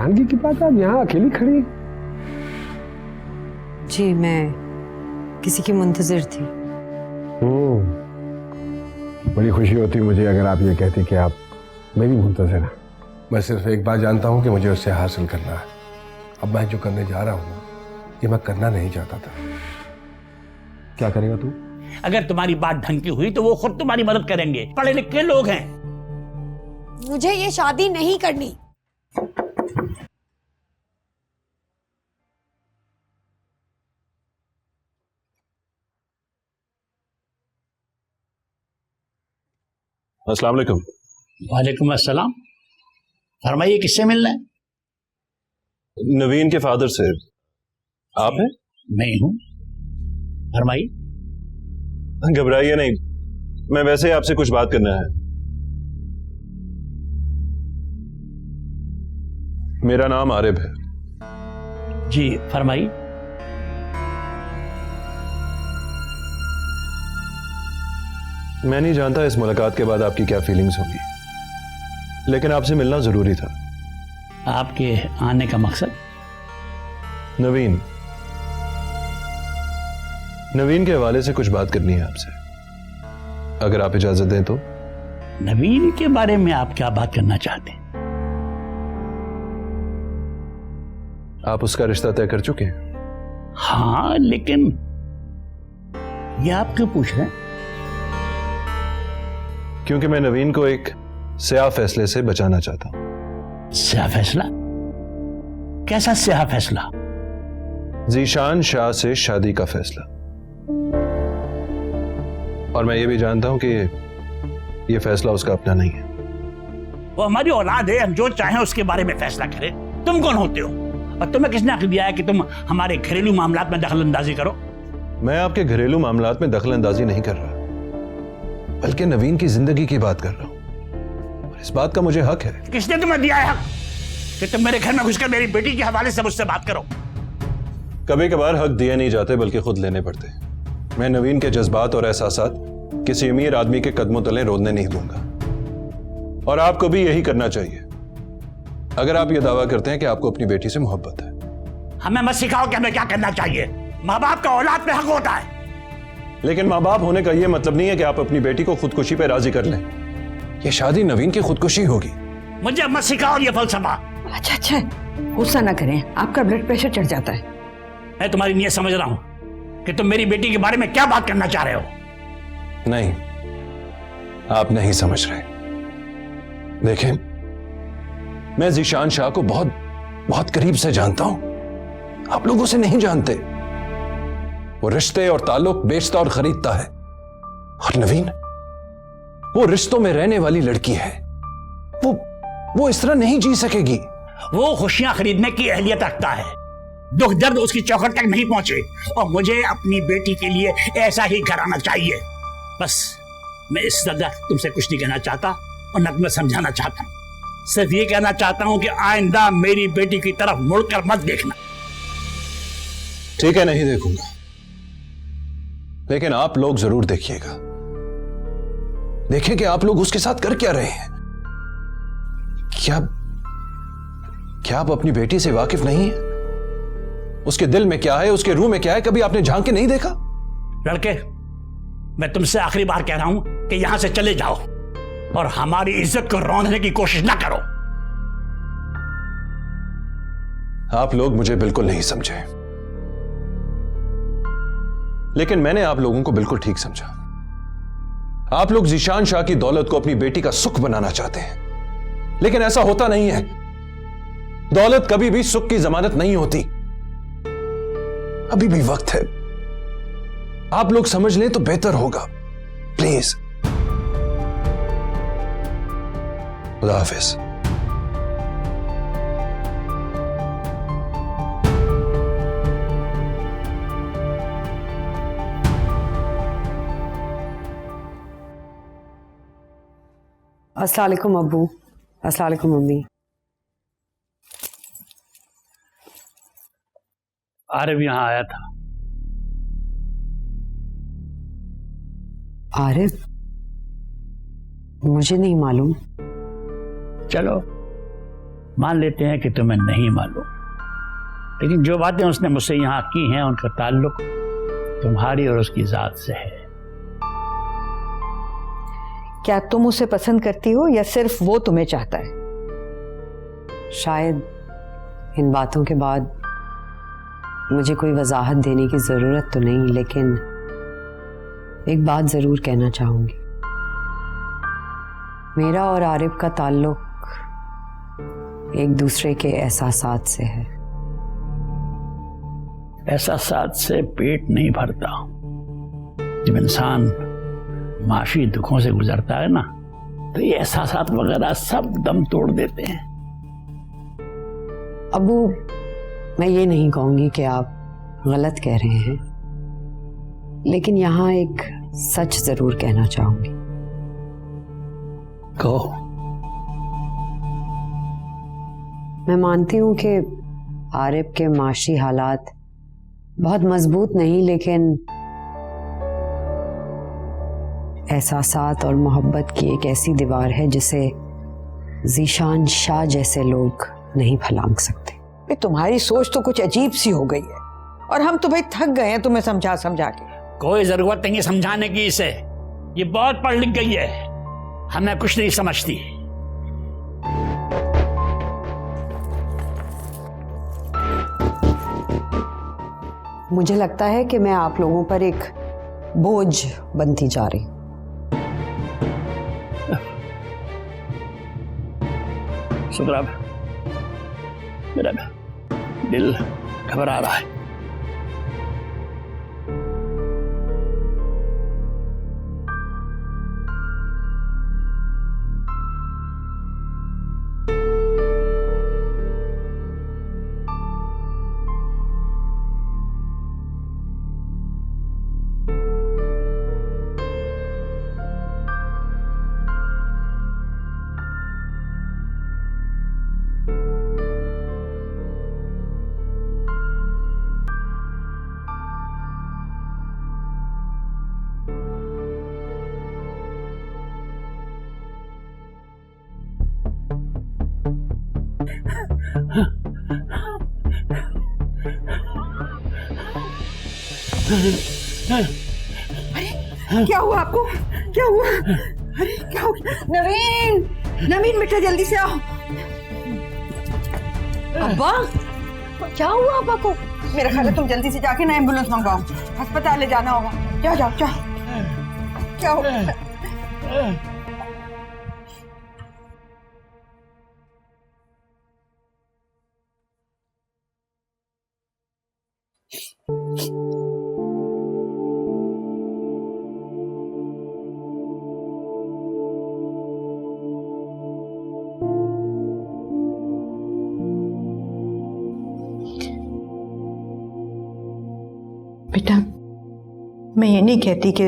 दीवानगी की बात आप यहाँ अकेली खड़ी? जी मैं किसी की मुंतजिर थी। बड़ी खुशी होती मुझे अगर आप ये कहती कि आप मेरी मुंतजिर हैं। मैं सिर्फ एक बात जानता हूँ कि मुझे उससे हासिल करना है। अब मैं जो करने जा रहा हूँ ना, ये मैं करना नहीं चाहता था। क्या करेगा तू? अगर तुम्हारी बात ढंग की हुई तो वो खुद तुम्हारी मदद करेंगे, पढ़े लिखे लोग हैं। मुझे ये शादी नहीं करनी। अस्सलाम वालेकुम। वालेकुम अस्सलाम। फरमाइए किससे मिलना है? नवीन के फादर से। आप हैं? मैं हूं। फरमाइए। घबराइए नहीं, मैं वैसे ही आपसे कुछ बात करना है। मेरा नाम आरिफ है। जी फरमाइए। मैं नहीं जानता इस मुलाकात के बाद आपकी क्या फीलिंग्स होंगी, लेकिन आपसे मिलना जरूरी था। आपके आने का मकसद? नवीन के हवाले से कुछ बात करनी है आपसे, अगर आप इजाजत दें तो। नवीन के बारे में आप क्या बात करना चाहते हैं? आप उसका रिश्ता तय कर चुके हैं? हाँ, लेकिन ये आप क्यों पूछ रहे हैं? क्योंकि मैं नवीन को एक स्याह फैसले से बचाना चाहता हूं। स्याह फैसला? कैसा स्याह फैसला? जीशान शाह से शादी का फैसला। और मैं ये भी जानता हूं कि ये फैसला उसका अपना नहीं है। वो हमारी औलाद है, हम जो चाहें उसके बारे में फैसला करें। तुम कौन होते हो और तुम्हें किसने हक दिया है कि तुम हमारे घरेलू मामलात में दखल अंदाजी करो? मैं आपके घरेलू मामलात में दखल अंदाजी नहीं कर रहा, बल्कि नवीन की जिंदगी की बात कर रहा हूं, और इस बात का मुझे हक है। किसने तुम्हें दिया है हक कि तुम मेरे घर में घुसकर मेरी बेटी के हवाले से मुझसे बात करो? कभी कभार हक दिए नहीं जाते बल्कि खुद लेने पड़ते। मैं नवीन के जज्बात और एहसासात किसी अमीर आदमी के कदमों तले रोने नहीं दूंगा, और आपको भी यही करना चाहिए अगर आप यह दावा करते हैं कि आपको अपनी बेटी से मोहब्बत है। हमें मत सिखाओ कि हमें क्या करना चाहिए। माँ बाप का औलाद पे हक होता है। लेकिन माँ बाप होने का यह मतलब नहीं है कि आप अपनी बेटी को खुदकुशी पे राजी कर लें। यह शादी नवीन की खुदकुशी होगी। मुझे मत सिखाओ ये फलसफा। अच्छा गुस्सा ना करें, आपका ब्लड प्रेशर चढ़ जाता है। मैं तुम्हारी नीयत समझ रहा हूं कि तुम मेरी बेटी के बारे में क्या बात करना चाह रहे हो। नहीं, आप नहीं समझ रहे। देखें, मैं जीशान शाह को बहुत बहुत करीब से जानता हूं, आप लोगों से नहीं जानते। वो रिश्ते और ताल्लुक बेचता और खरीदता है, और नवीन वो रिश्तों में रहने वाली लड़की है। वो इस तरह नहीं जी सकेगी। वो खुशियां खरीदने की अहलियत रखता है, दुख दर्द उसकी चौखट तक नहीं पहुंचे, और मुझे अपनी बेटी के लिए ऐसा ही घर आना चाहिए। बस मैं इस जगह तुमसे कुछ नहीं कहना चाहता और न तुम्हें समझाना चाहता हूं। सिर्फ ये कहना चाहता हूं कि आइंदा मेरी बेटी की तरफ मुड़कर मत देखना। ठीक है, नहीं देखूंगा, लेकिन आप लोग जरूर देखिएगा। देखें कि आप लोग उसके साथ कर क्या रहे हैं। क्या आप अपनी बेटी से वाकिफ नहीं हैं? उसके दिल में क्या है, उसके रूह में क्या है, कभी आपने झांक के नहीं देखा? लड़के, मैं तुमसे आखिरी बार कह रहा हूं कि यहां से चले जाओ और हमारी इज्जत को रौंदने की कोशिश ना करो। आप लोग मुझे बिल्कुल नहीं समझे, लेकिन मैंने आप लोगों को बिल्कुल ठीक समझा। आप लोग जीशान शाह की दौलत को अपनी बेटी का सुख बनाना चाहते हैं, लेकिन ऐसा होता नहीं है। दौलत कभी भी सुख की जमानत नहीं होती। अभी भी वक्त है, आप लोग समझ लें तो बेहतर होगा। प्लीज। खुदा हाफिज। अस्सलाम वालेकुम अब्बू। अस्सलाम वालेकुम मम्मी। आरिफ यहां आया था। मान लेते हैं कि तुम्हें नहीं मालूम, लेकिन जो बातें उसने मुझसे यहाँ की हैं उनका ताल्लुक तुम्हारी और उसकी जात से है। क्या तुम उसे पसंद करती हो या सिर्फ वो तुम्हें चाहता है? शायद इन बातों के बाद मुझे कोई वजाहत देने की ज़रूरत तो नहीं, लेकिन एक बात ज़रूर कहना चाहूँगी। मेरा और आरिफ का ताल्लुक एक दूसरे के एहसासात से है। एहसासात से पेट नहीं भरता। जब इंसान माशी दुखों से गुजरता है ना, तो ये एहसासात वगैरह सब दम तोड़ देते हैं। अबू, मैं ये नहीं कहूँगी कि आप गलत कह रहे हैं, लेकिन यहाँ एक सच ज़रूर कहना चाहूँगी। कहो। मैं मानती हूँ कि आरिफ के माशी हालात बहुत मजबूत नहीं, लेकिन एहसासात और मोहब्बत की एक ऐसी दीवार है जिसे ज़ीशान शाह जैसे लोग नहीं फलांग सकते। तुम्हारी सोच तो कुछ अजीब सी हो गई है और हम तो भाई थक गए हैं तुम्हें समझा समझा के। कोई जरूरत नहीं है समझाने की इसे, ये बहुत पढ़ लिख गई है, हमें कुछ नहीं समझती। मुझे लगता है कि मैं आप लोगों पर एक बोझ बनती जा रही हूँ। सुग्राब, मेरा दिल घबरा रहा है। अरे क्या हुआ आपको? क्या हुआ? अरे क्या हो गया? नवीन, नवीन बेटा जल्दी से आओ। अब्बा, क्या हुआ अब्बा को? मेरा ख्याल है तुम जल्दी से जाके ना एम्बुलेंस मंगाओ, अस्पताल ले जाना होगा। जाओ जाओ जाओ। क्या हो गया? बेटा, मैं ये नहीं कहती कि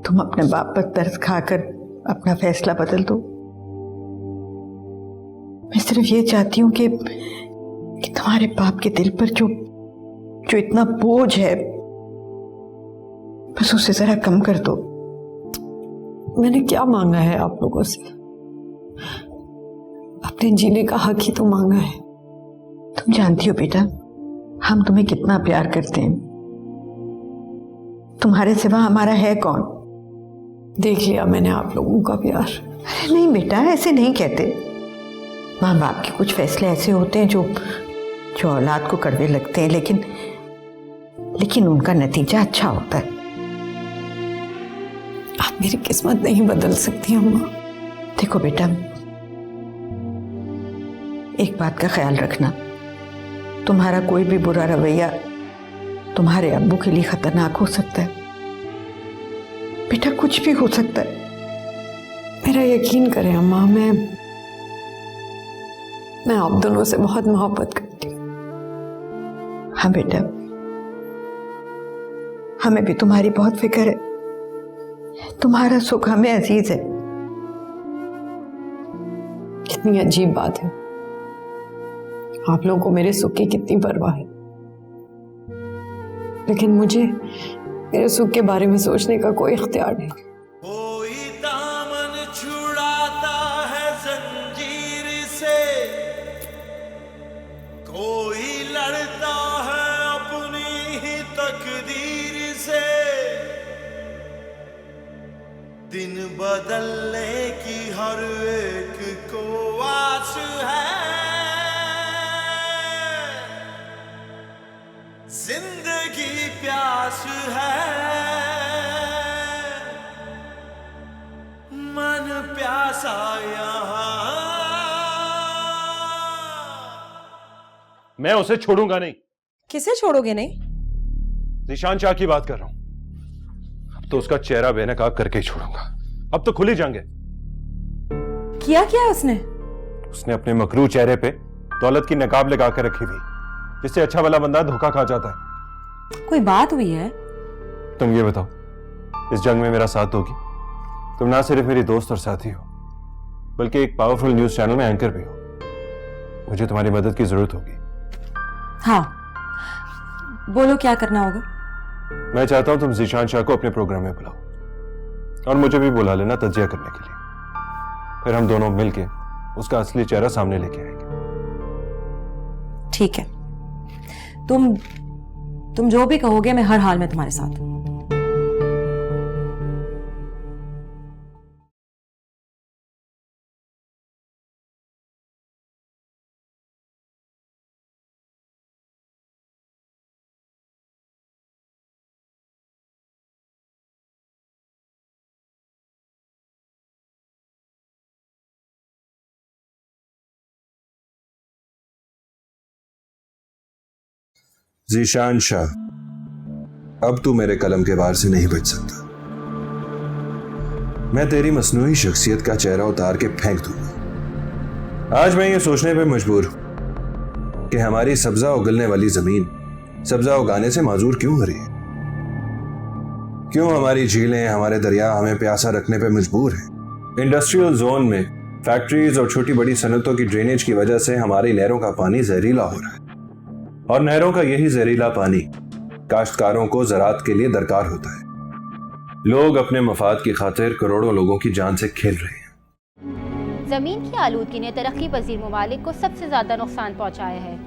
तुम अपने बाप पर तरस खाकर अपना फैसला बदल दो। मैं सिर्फ ये चाहती हूँ कि तुम्हारे बाप के दिल पर जो इतना बोझ है, बस उसे जरा कम कर दो। मैंने क्या मांगा है आप लोगों से? अपने जीने का हक ही तो मांगा है। तुम जानती हो बेटा, हम तुम्हें कितना प्यार करते हैं। तुम्हारे सिवा हमारा है कौन? देख लिया मैंने आप लोगों का प्यार। अरे नहीं बेटा, ऐसे नहीं कहते। माँ बाप के कुछ फैसले ऐसे होते हैं जो औलाद को कड़वे लगते हैं, लेकिन उनका नतीजा अच्छा होता है। आप मेरी किस्मत नहीं बदल सकती अम्मा। देखो बेटा, एक बात का ख्याल रखना, तुम्हारा कोई भी बुरा रवैया तुम्हारे अब्बू के लिए खतरनाक हो सकता है। बेटा, कुछ भी हो सकता है। मेरा यकीन करें अम्मा, मैं आप दोनों से बहुत मोहब्बत करती हूँ। हाँ बेटा, हमें भी तुम्हारी बहुत फिक्र है। तुम्हारा सुख हमें अजीज है। कितनी अजीब बात है, आप लोगों को मेरे सुख की कितनी परवाह है, लेकिन मुझे मेरे सुख के बारे में सोचने का कोई इख्तियार नहीं। कोई दामन छुड़ाता है जंजीर तकदीर से दिन बदलने की हर एक को आस है। जिंदगी प्यास है, मन प्यासा यहाँ। मैं उसे छोड़ूंगा नहीं। किसे छोड़ोगे नहीं? जीशान शाह की बात कर रहा हूं। अब तो उसका चेहरा बेनकाब करके ही छोड़ूंगा। अब तो खुली जंग है। किया क्या उसने? उसने अपने मकरू चेहरे पे दौलत की नकाब लगा कर रखी थी, जिससे अच्छा भला बंदा धोखा खा जाता है। कोई बात हुई है? तुम ये बताओ, इस जंग में मेरा साथ दोगी? तुम ना सिर्फ मेरी दोस्त और साथी हो, बल्कि एक पावरफुल न्यूज चैनल में एंकर भी हो। मुझे तुम्हारी मदद की जरूरत होगी। हाँ, बोलो क्या करना होगा? मैं चाहता हूं तुम जीशान शाह को अपने प्रोग्राम में बुलाओ और मुझे भी बुला लेना तज्जिया करने के लिए। फिर हम दोनों मिलके उसका असली चेहरा सामने लेके आएंगे। ठीक है, तुम जो भी कहोगे मैं हर हाल में तुम्हारे साथ हूं। जीशान शाह, अब तू मेरे कलम के वार से नहीं बच सकता। मैं तेरी मसनूई शख्सियत का चेहरा उतार के फेंक दूंगा। आज मैं ये सोचने पे मजबूर हूं कि हमारी सब्जा उगलने वाली जमीन सब्जा उगाने से माजूर क्यों हो रही है। क्यों हमारी झीलें, हमारे दरिया हमें प्यासा रखने पे मजबूर हैं। इंडस्ट्रियल जोन में फैक्ट्रीज और छोटी बड़ी सनतों की ड्रेनेज की वजह से हमारी नहरों का पानी जहरीला हो रहा है, और नहरों का यही जहरीला पानी काश्तकारों को ज़राअत के लिए दरकार होता है। लोग अपने मफाद की खातिर करोड़ों लोगों की जान से खेल रहे हैं। ज़मीन की आलूदगी ने तरक्की पजीर ममालिक को सबसे ज़्यादा नुकसान पहुँचाया है।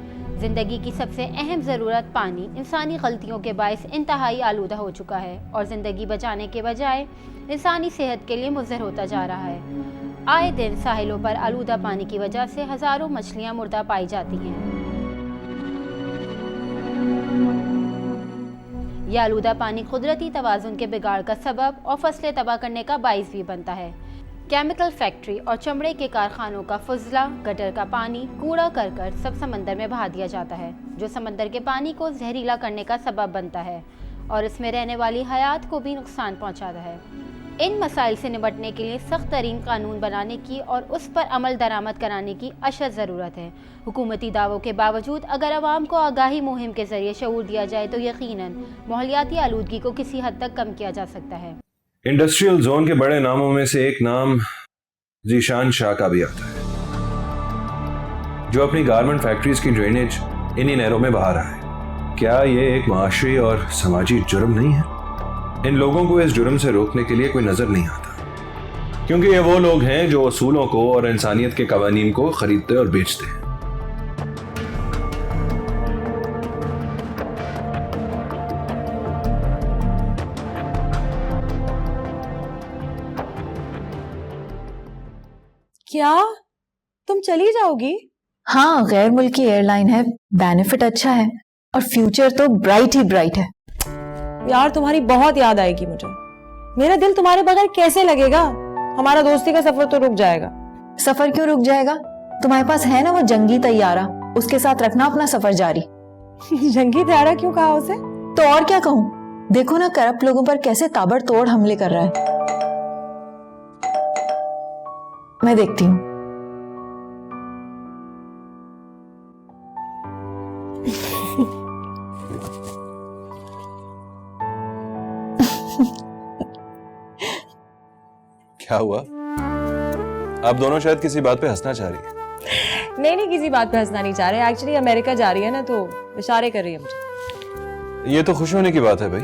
ज़िंदगी की सबसे अहम ज़रूरत पानी इंसानी गलतियों के बायस इंतहाई आलूदा हो चुका है और ज़िंदगी बचाने के बजाय इंसानी सेहत के लिए मुज़र होता जा रहा है। आए दिन साहिलों पर आलूदा पानी की वजह से हज़ारों मछलियाँ मुर्दा पाई जाती हैं। यह आलूदा पानी कुदरती तवाज़ुन के बिगाड़ का सबब और फसलें तबाह करने का बाइस भी बनता है। केमिकल फैक्ट्री और चमड़े के कारखानों का फजला, गटर का पानी, कूड़ा करकट सब समंदर में बहा दिया जाता है, जो समंदर के पानी को जहरीला करने का सबब बनता है और इसमें रहने वाली हयात को भी नुकसान पहुंचाता है। इन मसाइल से निपटने के लिए सख्त तरीन कानून बनाने की और उस पर अमल दरामद कराने की अशद ज़रूरत है। हुकूमती दावों के बावजूद अगर आवाम को आगाही मुहिम के ज़रिए शऊर दिया जाए तो यकीनन माहौलियाती आलूदगी को किसी हद तक कम किया जा सकता है। इंडस्ट्रियल जोन के बड़े नामों में से एक नाम जीशान शाह का भी आता है, जो अपनी गारमेंट फैक्ट्रीज की ड्रेनेज इन्हीं नहरों में बहा रहा है। क्या ये एक माशी और समाजी जुर्म नहीं है? इन लोगों को इस जुर्म से रोकने के लिए कोई नजर नहीं आता, क्योंकि ये वो लोग हैं जो असूलों को और इंसानियत के कवानीन को खरीदते और बेचते हैं। क्या तुम चली जाओगी? हाँ, गैर मुल्की एयरलाइन है, बेनिफिट अच्छा है और फ्यूचर तो ब्राइट ही ब्राइट है। यार तुम्हारी बहुत याद आएगी मुझे। मेरा दिल तुम्हारे बगैर कैसे लगेगा? हमारा दोस्ती का सफर तो रुक जाएगा। सफर क्यों रुक जाएगा? तुम्हारे पास है ना वो जंगी तैयारा, उसके साथ रखना अपना सफर जारी। जंगी तैयारा क्यों कहा उसे? तो और क्या कहूँ, देखो ना करप्ट लोगों पर कैसे ताबड़तोड़ हमले कर रहा है। मैं देखती हूँ। क्या हुआ? आप दोनों शायद किसी बात पे हंसना चाह रही हैं। नहीं, किसी बात पे हंसना नहीं चाह रहे। एक्चुअली अमेरिका जा रही है ना, तो इशारे कर रही है मुझे। ये तो खुश होने की बात है भाई।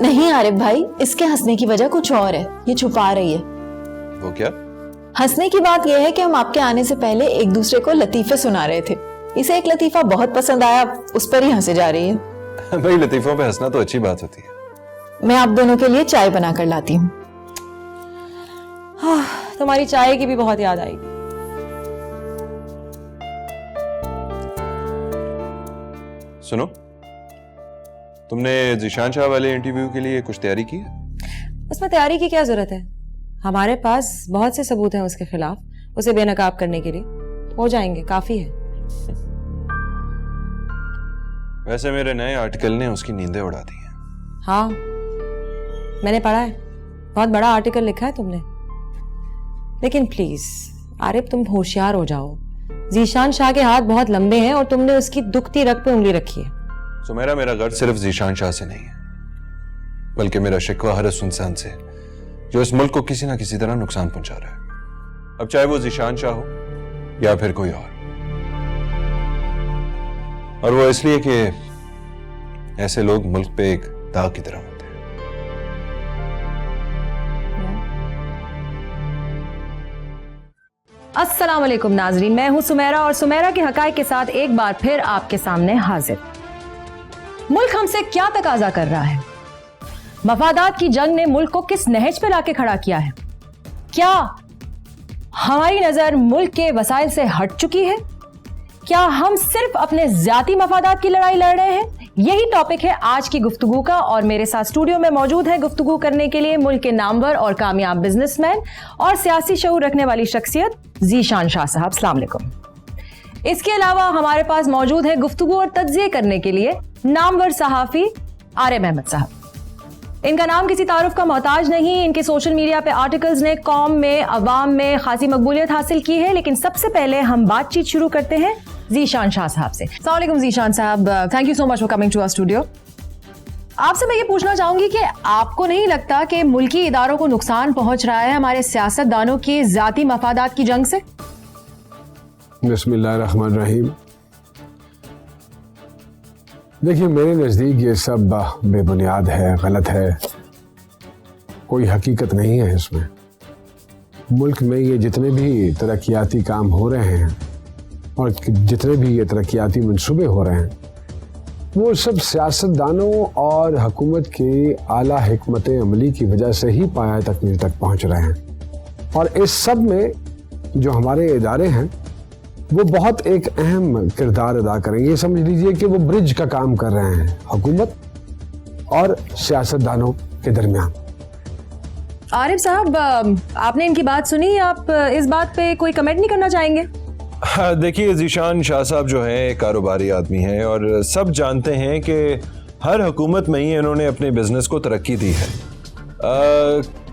नहीं आरिफ भाई, इसके हंसने की वजह कुछ और है, ये छुपा रही है। वो क्या? हंसने की बात यह है कि हम आपके आने से पहले एक दूसरे को लतीफे सुना रहे थे। इसे एक लतीफा बहुत पसंद आया, उस पर ही हंसे जा रही है। भाई लतीफों पे हंसना तो अच्छी बात होती है। मैं आप दोनों के लिए चाय बना कर लाती हूँ। हाँ, तुम्हारी चाय की भी बहुत याद आएगी। सुनो, तुमने जीशान शाह वाले इंटरव्यू के लिए कुछ तैयारी की है? उसमें तैयारी की क्या जरूरत है? हमारे पास बहुत से सबूत हैं उसके खिलाफ, उसे बेनकाब करने के लिए। हो जाएंगे, काफी है। वैसे मेरे नए आर्टिकल ने उसकी नींदें उड़ा दी हैं। हाँ, मैंने पढ़ा है, बहुत बड़ा आर्टिकल लिखा है तुमने। लेकिन प्लीज आरिफ, तुम होशियार हो जाओ। जीशान शाह के हाथ बहुत लंबे हैं और तुमने उसकी दुखती रग पे उंगली रखी है। सुमेरा, मेरा गर्ज सिर्फ जीशान शाह से नहीं है, बल्कि मेरा शिकवा हर उस इंसान से जो इस मुल्क को किसी ना किसी तरह नुकसान पहुंचा रहा है, अब चाहे वो जीशान शाह हो या फिर कोई और वो इसलिए कि ऐसे लोग मुल्क पे एक दाग की तरह होते हैं। अस्सलाम वालेकुम नाजरीन, मैं हूं सुमेरा और सुमेरा के हकायक के साथ एक बार फिर आपके सामने हाजिर। मुल्क हमसे क्या तकाजा कर रहा है? मफादात की जंग ने मुल्क को किस नहज पे लाके खड़ा किया है? क्या हमारी नजर मुल्क के वसाइल से हट चुकी है? क्या हम सिर्फ अपने ज़ाती मफादात की लड़ाई लड़ रहे हैं? यही टॉपिक है आज की गुफ्तगू का और मेरे साथ स्टूडियो में मौजूद है गुफ्तगू करने के लिए मुल्क के नामवर और कामयाब बिजनेसमैन और सियासी शऊर रखने वाली शख्सियत जीशान शाह साहब। अस्सलाम वालेकुम। इसके अलावा हमारे पास मौजूद है गुफ्तगू और तज्जिए करने के लिए नामवर सहाफी आरिफ अहमद साहब। इनका नाम किसी तारुफ का मोहताज नहीं, इनके सोशल मीडिया पे आर्टिकल्स ने कौम में, अवाम में खासी मकबूलियत हासिल की है। लेकिन सबसे पहले हम बातचीत शुरू करते हैं जीशान शाह साहब से। अस्सलाम वालेकुम जीशान साहब, thank you so much for coming to our studio. आपसे मैं ये पूछना चाहूंगी कि आपको नहीं लगता कि मुल्की इदारों को नुकसान पहुंच रहा है हमारे सियासतदानों की ज़ाती मफादात की जंग से? बिस्मिल्लाहिर्रहमानिर्रहीम। देखिए, मेरे नज़दीक ये सब बेबुनियाद है, गलत है, कोई हकीकत नहीं है इसमें। मुल्क में ये जितने भी तरक्याती काम हो रहे हैं और जितने भी ये तरक्याती मंसूबे हो रहे हैं, वो सब सियासतदानों और हुकूमत की आला हिकमत अमली की वजह से ही पाया तकमील तक पहुँच रहे हैं। और इस सब में जो हमारे इदारे हैं वो बहुत एक अहम किरदार अदा करेंगे। ये समझ लीजिए कि वो ब्रिज का काम कर रहे हैं हुकूमत और सियासतदानों के दरमियान। आरिफ साहब, आपने इनकी बात सुनी, आप इस बात पे कोई कमेंट नहीं करना चाहेंगे? देखिए, जीशान शाह साहब जो हैं एक कारोबारी आदमी हैं और सब जानते हैं कि हर हुकूमत में ही इन्होंने अपने बिजनेस को तरक्की दी है।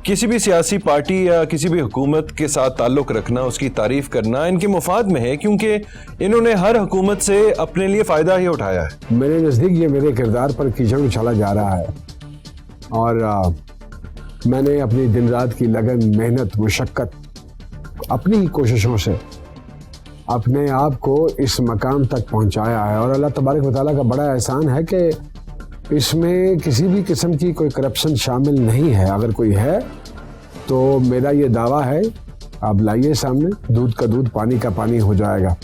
किसी भी सियासी पार्टी या किसी भी हुकूमत के साथ ताल्लुक रखना, उसकी तारीफ करना इनके मुफाद में है, क्योंकि इन्होंने हर हुकूमत से अपने लिए फ़ायदा ही उठाया है। मेरे नज़दीक ये मेरे किरदार पर कीचड़ उछाला जा रहा है और मैंने अपनी दिन रात की लगन, मेहनत, मुशक्क़त, अपनी ही कोशिशों से अपने आप को इस मकाम तक पहुंचाया है। और अल्लाह तबारक व तआला का बड़ा एहसान है कि इसमें किसी भी किस्म की कोई करप्शन शामिल नहीं है। अगर कोई है तो मेरा ये दावा है, आप लाइए सामने, दूध का दूध, पानी का पानी हो जाएगा।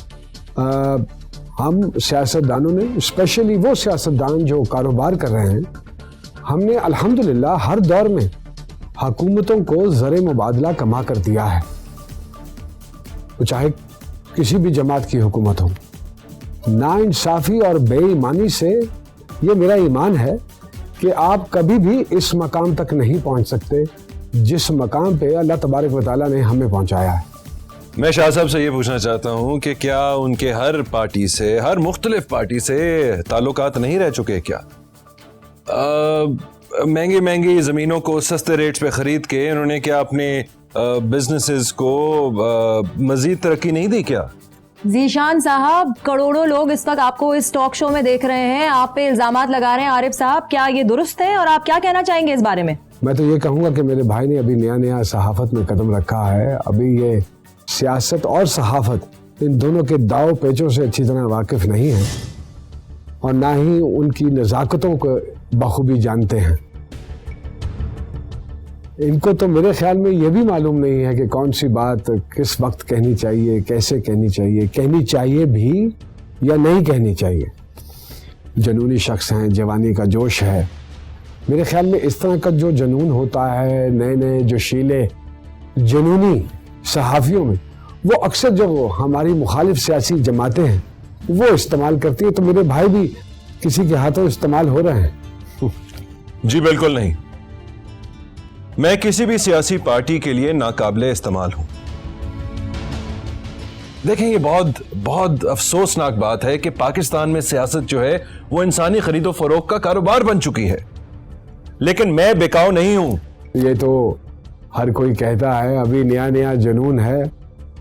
हम सियासतदानों ने, स्पेशली वो सियासतदान जो कारोबार कर रहे हैं, हमने अल्हम्दुलिल्लाह हर दौर में हुकूमतों को ज़र मुबादला कमा कर दिया है, तो चाहे किसी भी जमात की हुकूमत हो। नाइंसाफ़ी और बेईमानी से ये मेरा ईमान है कि आप कभी भी इस मकाम तक नहीं पहुंच सकते जिस मकाम पे अल्लाह तबारक व तआला ने हमें पहुंचाया है। मैं शाह साहब से ये पूछना चाहता हूँ कि क्या उनके हर पार्टी से, हर मुख्तलिफ पार्टी से ताल्लुकात नहीं रह चुके क्या? महंगी महंगी ज़मीनों को सस्ते रेट्स पे ख़रीद के इन्होंने क्या अपने बिजनेसेस को मज़ीद तरक्की नहीं दी क्या? जीशान साहब, करोड़ों लोग इस वक्त आपको इस टॉक शो में देख रहे हैं, आप पे इल्जामात लगा रहे हैं। आरिफ साहब, क्या ये दुरुस्त है और आप क्या कहना चाहेंगे इस बारे में? मैं तो ये कहूँगा कि मेरे भाई ने अभी नया नया सहाफ़त में कदम रखा है। अभी ये सियासत और सहाफ़त, इन दोनों के दाव पेचों से अच्छी तरह वाकिफ़ नहीं है और ना ही उनकी नज़ाकतों को बखूबी जानते हैं। इनको तो मेरे ख्याल में ये भी मालूम नहीं है कि कौन सी बात किस वक्त कहनी चाहिए, कैसे कहनी चाहिए भी या नहीं कहनी चाहिए। जनूनी शख्स हैं, जवानी का जोश है। मेरे ख्याल में इस तरह का जो जुनून होता है नए नए जोशीले जुनूनी सहाफ़ियों में, वो अक्सर जो हमारी मुखालिफ सियासी जमातें हैं वो इस्तेमाल करती है। तो मेरे भाई भी किसी के हाथों इस्तेमाल हो रहे हैं। जी बिल्कुल नहीं, मैं किसी भी सियासी पार्टी के लिए नाकाबिले इस्तेमाल हूं। देखें, ये बहुत अफसोसनाक बात है कि पाकिस्तान में सियासत जो है वो इंसानी खरीदो फरोख्त का कारोबार बन चुकी है, लेकिन मैं बिकाऊ नहीं हूं। ये तो हर कोई कहता है, अभी नया नया जुनून है।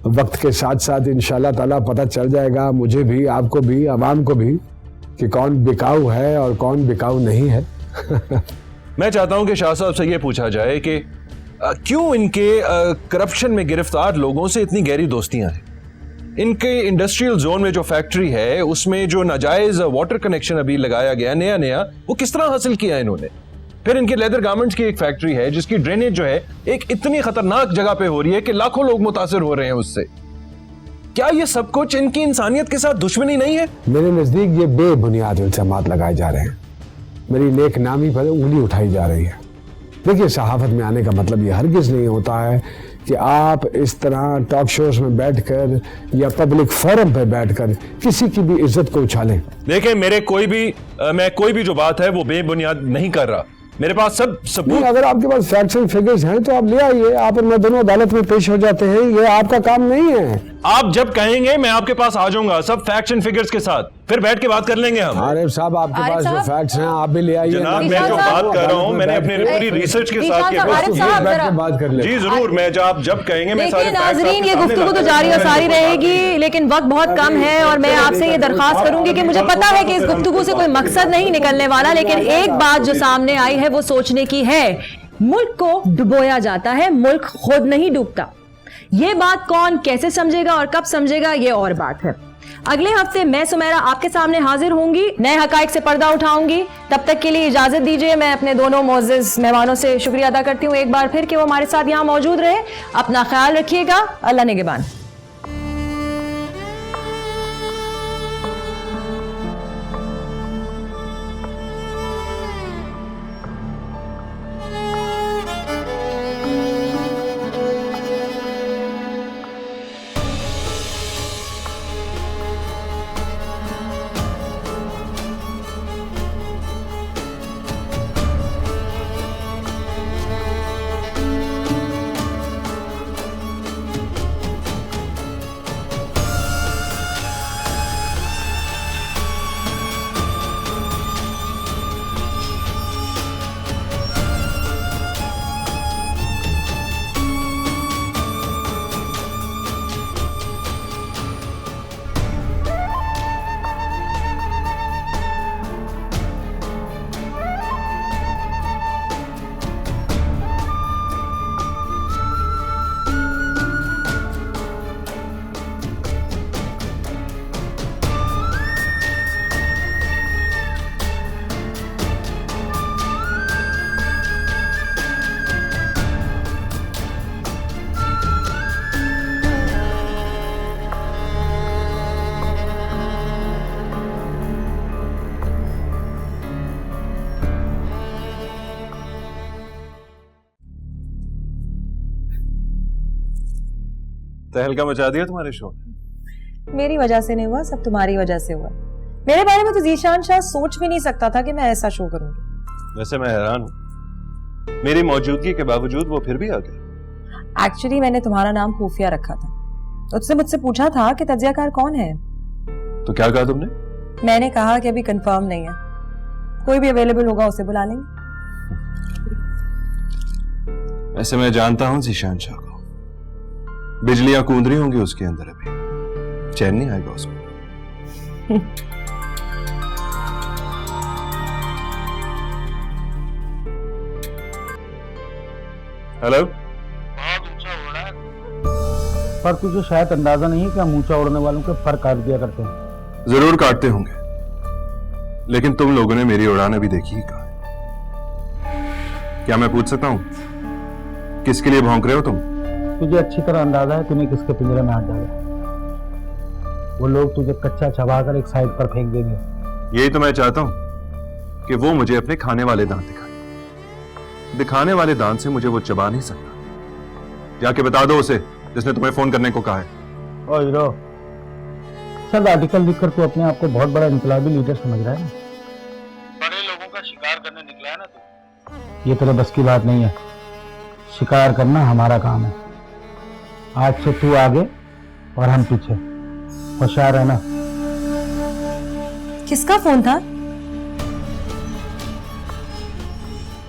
वक्त के साथ साथ इंशाल्लाह ताला पता चल जाएगा मुझे भी, आपको भी, आवाम को भी, कि कौन बिकाऊ है और कौन बिकाऊ नहीं है। मैं चाहता हूं कि शाह साहब से यह पूछा जाए कि क्यों इनके करप्शन में गिरफ्तार लोगों से इतनी गहरी दोस्तियां हैं। इनके इंडस्ट्रियल जोन में जो फैक्ट्री है उसमें जो नाजायज वाटर कनेक्शन अभी लगाया गया नया, वो किस तरह हासिल किया इन्होंने। फिर इनके लेदर गारमेंट्स की एक फैक्ट्री है जिसकी ड्रेनेज जो है एक इतनी खतरनाक जगह पे हो रही है कि लाखों लोग मुतासिर हो रहे हैं उससे। क्या ये सब कुछ इनकी इंसानियत के साथ दुश्मनी नहीं है? मेरे नजदीक ये बेबुनियाद इल्जामात लगाए जा रहे हैं, मेरी नेक नामी पर उंगली उठाई जा रही है। देखिए, सहाफत में आने का मतलब ये हरगिज नहीं होता है कि आप इस तरह टॉक शोज में बैठकर या पब्लिक फोरम पर बैठकर किसी की भी इज्जत को उछालें। देखिए, मैं कोई भी जो बात है वो बेबुनियाद नहीं कर रहा। मेरे पास सब सबूत। अगर आपके पास फैक्ट्स एंड फिगर्स हैं तो आप ले आइए, आप और मैं दोनों अदालत में पेश हो जाते हैं। ये आपका काम नहीं है। आप जब कहेंगे मैं आपके पास आ जाऊंगा सब फैक्ट्स एंड फिगर्स के साथ, फिर बैठ के बात कर लेंगे हम। आरिफ साहब, आपके पास जो फैक्ट्स हैं आप भी ले आइए। जनाब, मैं जो बात कर रहा हूँ मैंने अपनी पूरी रिसर्च के साथ बात कर ले। जी जरूर, मैं आप जब कहेंगे मैं सारे नाजरीन, ये गुफ्तगू तो जारी और सारी रहेगी, लेकिन वक्त बहुत कम है और मैं आपसे ये दरखास्त करूंगी कि मुझे पता है कि इस गुफ्तगू से कोई मकसद नहीं निकलने वाला, लेकिन एक बात जो सामने आई है वो सोचने की है। मुल्क को डुबोया जाता है, मुल्क खुद नहीं डूबता। ये बात कौन कैसे समझेगा और कब समझेगा ये और बात है। अगले हफ्ते मैं सुमेरा आपके सामने हाजिर होंगी, नए हकाइक से पर्दा उठाऊंगी। तब तक के लिए इजाजत दीजिए। मैं अपने दोनों मोअज़्ज़िज़ मेहमानों से शुक्रिया अदा करती हूँ एक बार फिर कि वो हमारे साथ यहाँ मौजूद रहे। अपना ख्याल रखिएगा। अल्लाह निगहबान। तहलका मचा दिया तुम्हारे शो ने। मेरी वजह से नहीं हुआ, सब तुम्हारी वजह से हुआ। मेरे बारे में तो ज़ीशान शाह सोच भी नहीं सकता था कि मैं ऐसा शो करूंगी। वैसे मैं हैरान हूं, मेरी मौजूदगी के बावजूद वो फिर भी आ गए। एक्चुअली मैंने तुम्हारा नाम खुफिया रखा था। उससे मुझसे पूछा था कि तज्जियाकार कौन है, तो क्या कहा तुमने? मैंने कहा कि अभी कंफर्म नहीं है, कोई भी अवेलेबल होगा उसे बुला लेंगे। वैसे मैं जानता हूं ज़ीशान शाह को, बिजलियां कूद रही होंगी उसके अंदर, अभी चैन नहीं आएगा उसको। हेलो। पर तुझे शायद अंदाजा नहीं है कि हम ऊंचा उड़ने वालों के पर काट दिया करते हैं। जरूर काटते होंगे, लेकिन तुम लोगों ने मेरी उड़ान अभी देखी ही कहाँ? क्या मैं पूछ सकता हूं किसके लिए भौंक रहे हो तुम? तुझे अच्छी तरह अंदाजा है तूने किसके पिंजरे में हाथ डाला। वो लोग तुझे कच्चा चबाकर एक साइड पर फेंक देंगे यही तो मैं चाहता हूं कि वो मुझे अपने खाने वाले दांत दिखाए। दिखाने वाले दांत से मुझे वो चबा नहीं सकता। जाके बता दो उसे जिसने तुम्हें फोन करने को कहा है। ओ हीरो, सब आर्टिकल लिखकर तू अपने आप को बहुत बड़ा इनकलाबी लीडर समझ रहा है ना? बड़े लोगों का शिकार करने निकला है ना तू? ये तेरे बस की बात नहीं है। शिकार करना हमारा काम है। आज से तू आगे और हम पीछे। होशियार है ना? किसका फोन था?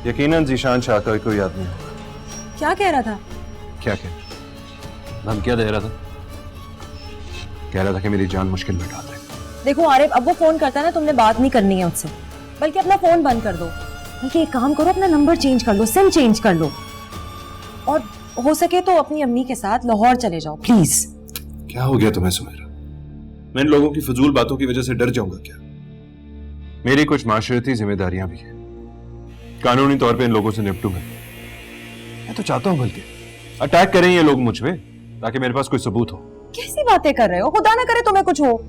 यकीनन जीशान शाह का कोई आदमी होगा। क्या कह रहा था? क्या धमकियां दे रहा था। कह रहा था कि मेरी जान मुश्किल में डाल दे। देखो आरिफ, अब वो फोन करता है ना, तुमने बात नहीं करनी है उससे, बल्कि अपना फोन बंद कर दो। बल्कि एक काम करो, अपना नंबर चेंज कर लो, सिम चेंज कर लो, और हो सके तो अपनी अम्मी के साथ लाहौर चले जाओ प्लीज। क्या हो गया तुम्हें सुमेरा? मैं इन लोगों की फजूल बातों की वजह से डर जाऊंगा क्या? मेरी कुछ माशरती जिम्मेदारियां भी हैं। कानूनी तौर पे इन लोगों से निपटूंगा। मैं तो चाहता हूं बल्कि अटैक करें ये लोग मुझ पे, ताकि मेरे पास कोई सबूत हो। कैसी बातें कर रहे हो? खुदा ना करे तुम्हें कुछ हो।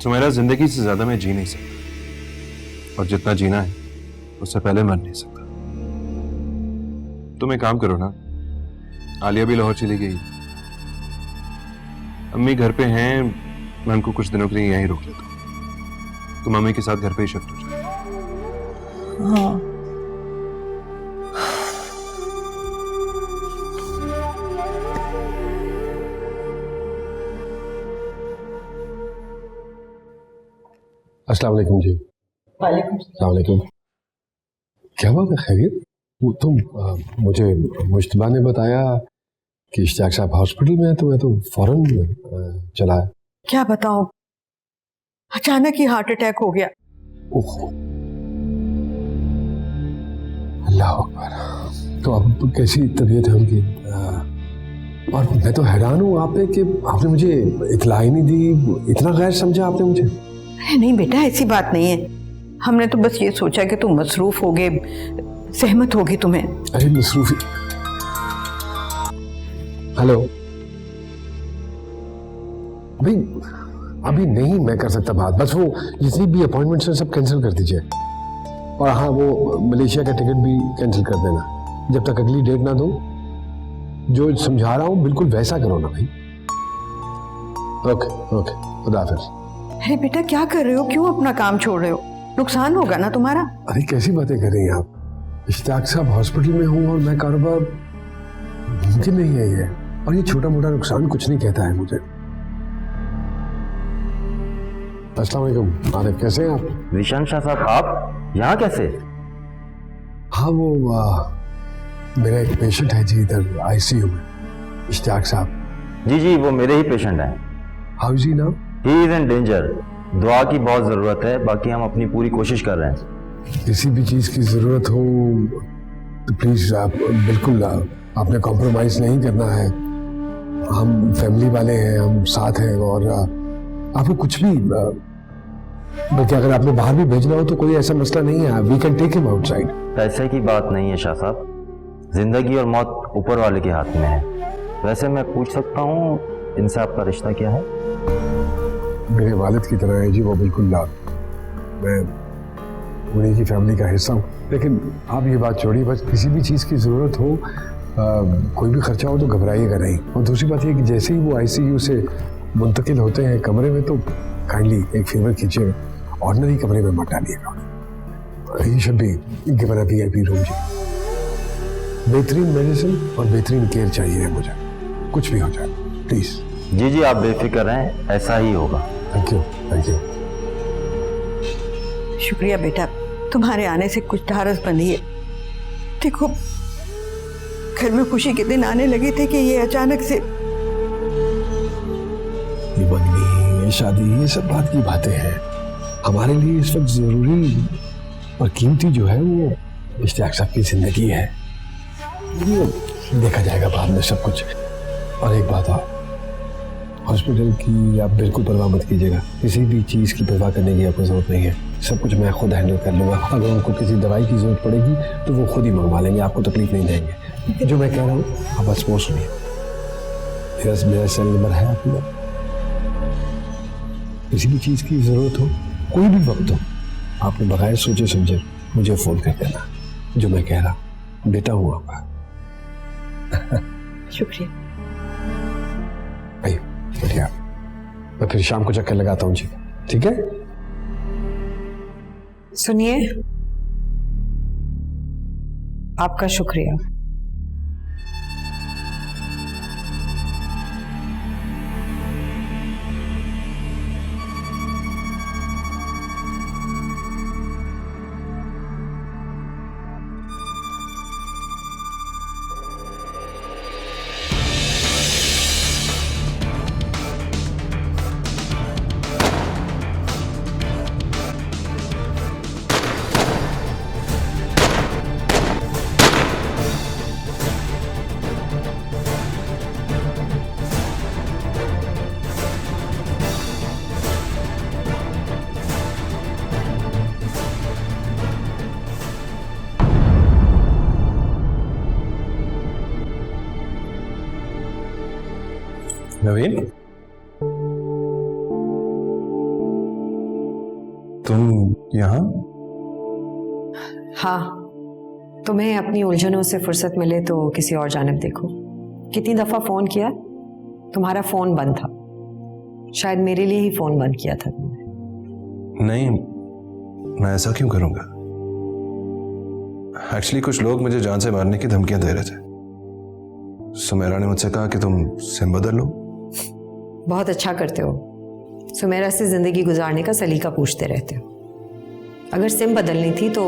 सुमेरा, जिंदगी से ज्यादा मैं जी नहीं सकता, और जितना जीना है उससे पहले मर नहीं सकता। तुम एक काम करो ना, आलिया भी लाहौर चली गई, अम्मी घर पे हैं, मैं उनको कुछ दिनों के लिए यहीं रोक लेता हूं। तुम अम्मी के साथ घर पे ही शिफ्ट हो जाओ। हाँ। अस्सलाम वालेकुम जी। वालेकुम अस्सलाम वालेकुम। क्या बात है, खैरियत? वो तुम मुझे मुश्तबा ने बताया कि इश्तियाक साहब हॉस्पिटल में है, तो मैं तो फौरन चला है। क्या बताऊं, अचानक ही हार्ट अटैक हो गया। ओह, अल्लाह अकबर। तो अब कैसी तबीयत है उनकी? और मैं तो हैरान हूँ आप पे कि आपने मुझे इतला ही नहीं दी, इतना गैर समझा आपने मुझे। नहीं बेटा, ऐसी बात नहीं है। हमने तो बस ये सोचा कि तुम मसरूफ होगे, सहमत होगी तुम्हें। अरे मसरूफ? हेलो भाई, अभी नहीं मैं कर सकता बात, बस वो जितनी भी अपॉइंटमेंट्स हैं सब कैंसिल कर दीजिए। और हाँ, वो मलेशिया का टिकट भी कैंसिल कर देना, जब तक अगली डेट ना दो। जो समझा रहा हूँ बिल्कुल वैसा करो ना भाई। ओके ओके, खुदा हाफिज़। अरे बेटा, क्या कर रहे हो? क्यों अपना काम छोड़ रहे हो? नुकसान होगा ना तुम्हारा। अरे कैसी बातें कर रही हैं आप? इश्तियाक साहब हॉस्पिटल में हूँ और मैं कारोबार, मुमकिन नहीं है ये। और ये छोटा मोटा नुकसान कुछ नहीं कहता है मुझे। अस्सलाम वालेकुम आरिफ, कैसे हैं आप? जीशान शाह साहब, आप यहाँ कैसे? हाँ, वो मेरा एक पेशेंट है जी इधर आईसीयू में, इश्तियाक साहब। जी जी, वो मेरे ही पेशेंट हैं। How is he now? He is in danger. दुआ की बहुत ज़रूरत है, बाकी हम अपनी पूरी कोशिश कर रहे हैं। किसी भी चीज़ की ज़रूरत हो तो प्लीज़ आप बिल्कुल आपने कॉम्प्रोमाइज़ नहीं करना है। हम फैमिली वाले हैं, हम साथ हैं, और आपको कुछ भी, बल्कि अगर आपने बाहर भी भेजना हो तो कोई ऐसा मसला नहीं है। We can take him outside. पैसे की बात नहीं है शाह साहब, जिंदगी और मौत ऊपर वाले के हाथ में है। वैसे मैं पूछ सकता हूँ, इनसे आपका रिश्ता क्या है? मेरे वालिद की तरह है जी वो, बिल्कुल मैं उन्हीं की फैमिली का हिस्सा हूँ। लेकिन आप ये बात छोड़िए, बस किसी भी चीज़ की ज़रूरत हो, कोई भी खर्चा हो तो घबराइएगा नहीं। और दूसरी बात ये कि जैसे ही वो आईसीयू से मुंतकिल होते हैं कमरे में, तो काइंडली एक फेवर कीजिएगा, ऑर्डिनरी कमरे में मत डालिएगा। ये should be given a VIP room जी। बेहतरीन मेडिसिन और बेहतरीन केयर चाहिए मुझे, कुछ भी हो जाए प्लीज़। जी जी, आप बेफिक्र रहें, ऐसा ही होगा। Thank you, thank you. शुक्रिया बेटा, तुम्हारे आने से कुछ ढारस बंधी है। देखो, घर में खुशी के दिन आने लगे थे कि ये अचानक से ये बंगली, ये शादी, ये सब बात की बातें हैं। हमारे लिए इस वक्त जरूरी और कीमती जो है वो इश्तियाक साहब की जिंदगी है। ये देखा जाएगा बाद में सब कुछ। और एक बात और, हॉस्पिटल की आप बिल्कुल परवाह मत कीजिएगा, किसी भी चीज़ की परवाह करने की आपको ज़रूरत नहीं है। सब कुछ मैं खुद हैंडल कर लूँगा। अगर उनको किसी दवाई की ज़रूरत पड़ेगी तो वो खुद ही मंगवा लेंगे, आपको तकलीफ नहीं देंगे। जो मैं कह रहा हूँ आप बस वो सुनिए। मेरा सेल नंबर है आपके पास, किसी भी चीज़ की ज़रूरत हो कोई भी वक्त हो, आपने बगैर सोचे समझे मुझे फोन कर देना। जो मैं कह रहा बेटा हूं आपका। शुक्रिया। भाई बढ़िया, मैं फिर शाम को चक्कर लगाता हूँ जी, ठीक है? सुनिए, आपका शुक्रिया। नवीन, तुम यहाँ? हाँ, तुम्हें अपनी उलझनों से फुर्सत मिले तो किसी और जानिब देखो। कितनी दफा फोन किया, तुम्हारा फोन बंद था। शायद मेरे लिए ही फोन बंद किया था तुमने। नहीं, मैं ऐसा क्यों करूंगा? एक्चुअली कुछ लोग मुझे जान से मारने की धमकियां दे रहे थे। सुमेरा ने मुझसे कहा कि तुम सिम बदल लो। बहुत अच्छा करते हो, सुमेरा से जिंदगी गुजारने का सलीका पूछते रहते हो। अगर सिम बदलनी थी तो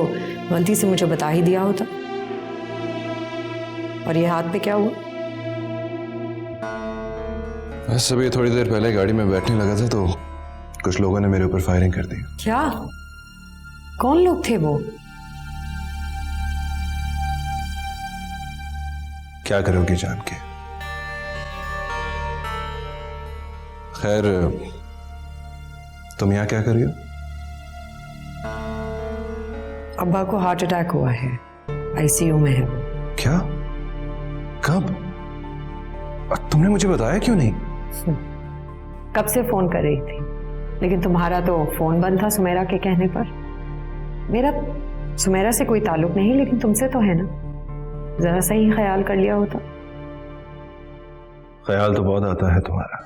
गलती से मुझे बता ही दिया होता। और ये हाथ पे क्या हुआ? बस अभी थोड़ी देर पहले गाड़ी में बैठने लगा था तो कुछ लोगों ने मेरे ऊपर फायरिंग कर दी। क्या? कौन लोग थे वो? क्या करोगी जान के? खैर, तुम यहाँ क्या कर रही हो? अब्बा को हार्ट अटैक हुआ है, आईसीयू में है वो। क्या? कब? और तुमने मुझे बताया क्यों नहीं? कब से फोन कर रही थी, लेकिन तुम्हारा तो फोन बंद था सुमेरा के कहने पर। मेरा सुमेरा से कोई ताल्लुक नहीं, लेकिन तुमसे तो है ना। जरा सही ख्याल कर लिया होता। ख्याल तो बहुत आता है तुम्हारा,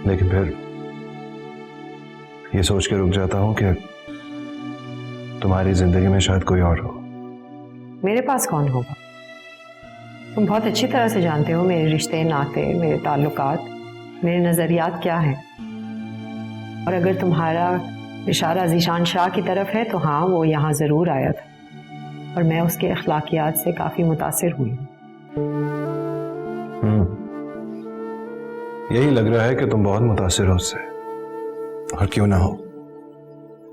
लेकिन फिर ये सोच के रुक जाता हूं कि तुम्हारी जिंदगी में शायद कोई और हो। मेरे पास कौन होगा? तुम बहुत अच्छी तरह से जानते हो मेरे रिश्ते नाते, मेरे ताल्लुकात, मेरे नजरियात क्या हैं। और अगर तुम्हारा इशारा ज़ीशान शाह की तरफ है तो हाँ, वो यहाँ ज़रूर आया था और मैं उसके अखलाकियात से काफ़ी मुतासिर हुई। यही लग रहा है कि तुम बहुत मुतासिर हो उससे। और क्यों ना हो,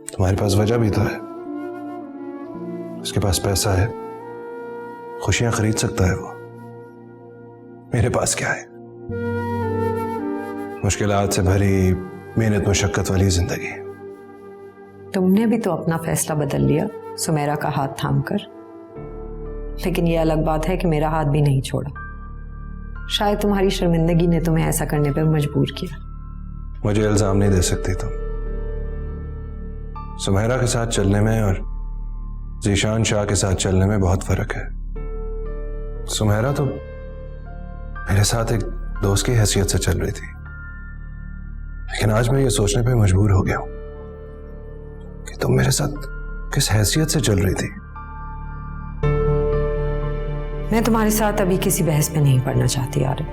तुम्हारे पास वजह भी तो है। उसके पास पैसा है, खुशियां खरीद सकता है वो। मेरे पास क्या है? मुश्किलात से भरी, मेहनत मुशक्कत वाली जिंदगी। तुमने भी तो अपना फैसला बदल लिया सुमेरा का हाथ थामकर, लेकिन यह अलग बात है कि मेरा हाथ भी नहीं छोड़ा। शायद तुम्हारी शर्मिंदगी ने तुम्हें ऐसा करने पर मजबूर किया। मुझे इल्जाम नहीं दे सकती तुम। सुमेरा के साथ चलने में और ज़ीशान शाह के साथ चलने में बहुत फर्क है। सुमेरा तो मेरे साथ एक दोस्त की हैसियत से चल रही थी, लेकिन आज मैं ये सोचने पे मजबूर हो गया हूं कि तुम मेरे साथ किस हैसियत से चल रही थी। मैं तुम्हारे साथ अभी किसी बहस में नहीं पड़ना चाहती यार।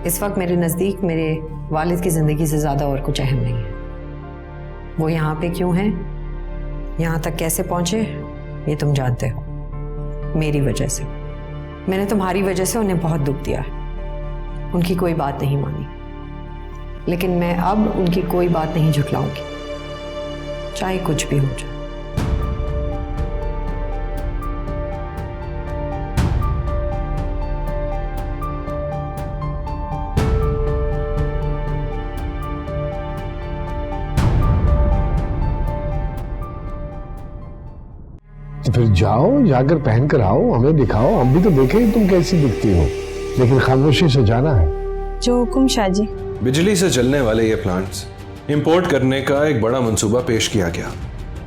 इस वक्त मेरे नज़दीक मेरे वालिद की ज़िंदगी से ज़्यादा और कुछ अहम नहीं है। वो यहाँ पे क्यों हैं, यहाँ तक कैसे पहुँचे, ये तुम जानते हो। मेरी वजह से, मैंने तुम्हारी वजह से उन्हें बहुत दुख दिया है। उनकी कोई बात नहीं मानी, लेकिन मैं अब उनकी कोई बात नहीं झुठलाऊंगी, चाहे कुछ भी हो जाए। तो फिर जाओ, जाकर पहन कर आओ, हमें दिखाओ, हम भी तो देखें तुम कैसी दिखती हो। लेकिन खामोशी से जाना है। जो हुकुम शाह जी। बिजली से चलने वाले ये प्लांट्स इंपोर्ट करने का एक बड़ा मंसूबा पेश किया गया,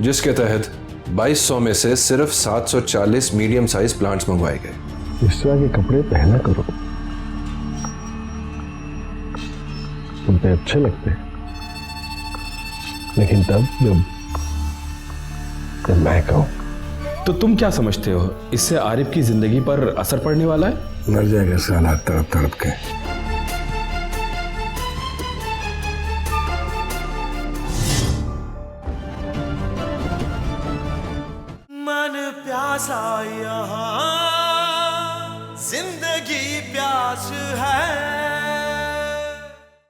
जिसके तहत 2200 में से सिर्फ 740 मीडियम साइज प्लांट्स मंगवाए गए। इस तरह के कपड़े पहना करो, तुम पे अच्छे लगते हैं, लेकिन तब जब मैं कहूं। तो तुम क्या समझते हो, इससे आरिफ की जिंदगी पर असर पड़ने वाला है? मर जाएगा साला तड़प तड़प के। मन प्यासा यहाँ जिंदगी प्यास है।